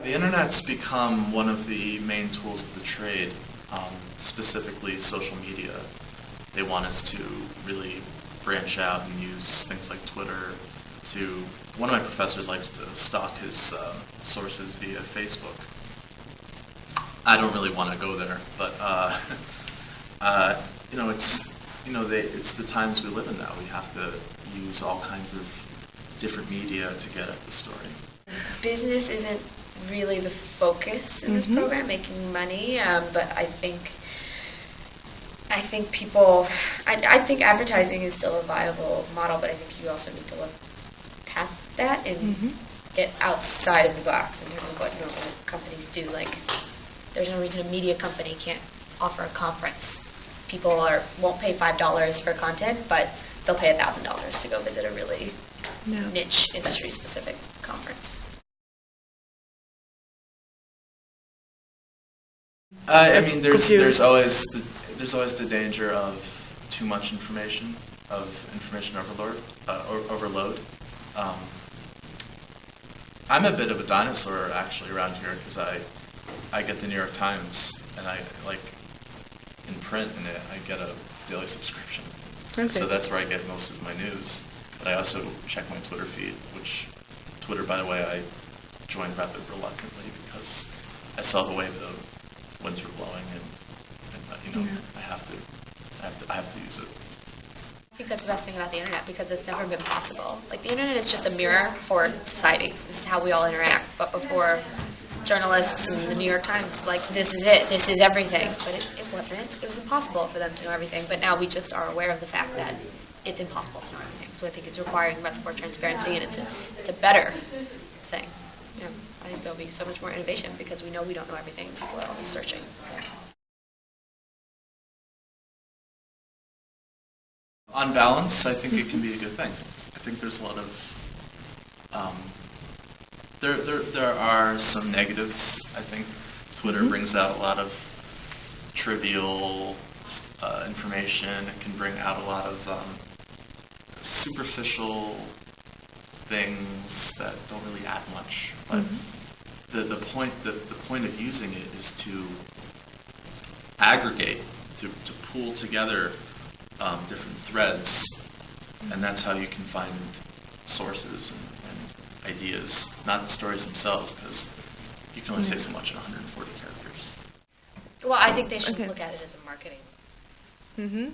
The internet's become one of the main tools of the trade, specifically social media. They want us to really branch out and use things like Twitter to, one of my professors likes to stalk his sources via Facebook. I don't really want to go there, but it's the times we live in now. We have to use all kinds of different media to get at the story. Business isn't really the focus in this program, making money, but I think advertising is still a viable model, but I think you also need to look past that and get outside of the box in terms of what normal companies do. Like, there's no reason a media company can't offer a conference. People won't pay $5 for content, but they'll pay $1,000 to go visit a really niche, industry-specific conference. I mean, there's always the danger of too much information, of information overload. I'm a bit of a dinosaur actually around here because I get the New York Times and I like in print and I get a daily subscription. Okay. So that's where I get most of my news. But I also check my Twitter feed, which Twitter, by the way, I joined rather reluctantly because I saw the way the winds were blowing and I have to use it. I think that's the best thing about the internet because it's never been possible. Like, the internet is just a mirror for society. This is how we all interact. But before, journalists and the New York Times was like, this is it, this is everything. But it wasn't. It was impossible for them to know everything. But now we just are aware of the fact that it's impossible to know everything. So I think it's requiring much more transparency, and it's a better thing. Yeah, I think there'll be so much more innovation because we know we don't know everything. People are always searching. So. On balance, I think it can be a good thing. I think there's a lot of there are some negatives. I think Twitter brings out a lot of trivial information. It can bring out a lot of superficial things that don't really add much. But the point of using it is to aggregate, to pull together different threads, and that's how you can find sources and ideas, not the stories themselves, because you can only say so much in 140 characters. Well, I think they should look at it as a marketing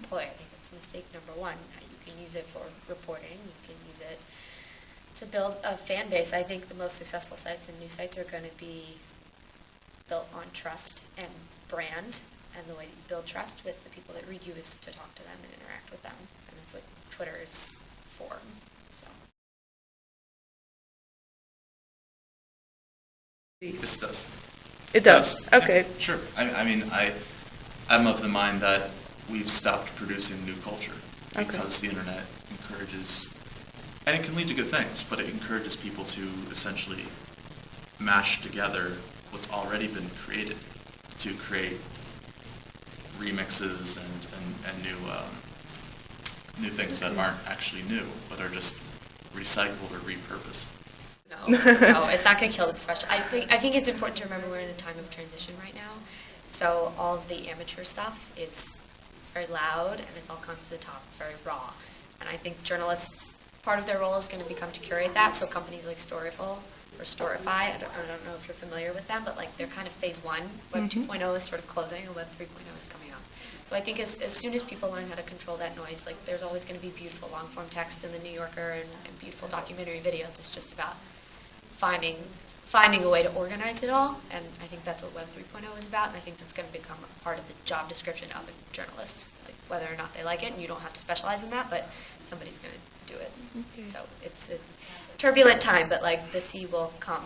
ploy. I think it's mistake number one. You can use it for reporting. You can use it to build a fan base. I think the most successful sites and new sites are going to be built on trust and brand. And the way that you build trust with the people that read you is to talk to them and interact with them. And that's what Twitter is for. So. This does. It does. Okay. Yeah, sure. I mean, I'm of the mind that we've stopped producing new culture because the internet encourages, and it can lead to good things, but it encourages people to essentially mash together what's already been created to create remixes and new things that aren't actually new, but are just recycled or repurposed. No, it's not going to kill the profession. I think it's important to remember we're in a time of transition right now. So all of the amateur stuff it's very loud and it's all come to the top. It's very raw, and I think journalists, part of their role is going to become to curate that. So companies like Storyful or Storify, I don't know if you're familiar with them, but like they're kind of phase one. Web 2.0 is sort of closing, and Web 3.0 is coming up. So I think as soon as people learn how to control that noise, like there's always going to be beautiful long-form text in the New Yorker and beautiful documentary videos. It's just about finding a way to organize it all, and I think that's what Web 3.0 is about, and I think that's going to become a part of the job description of a journalist, like whether or not they like it, and you don't have to specialize in that, but somebody's going to do it. Okay. So it's a turbulent time, but like the sea will come.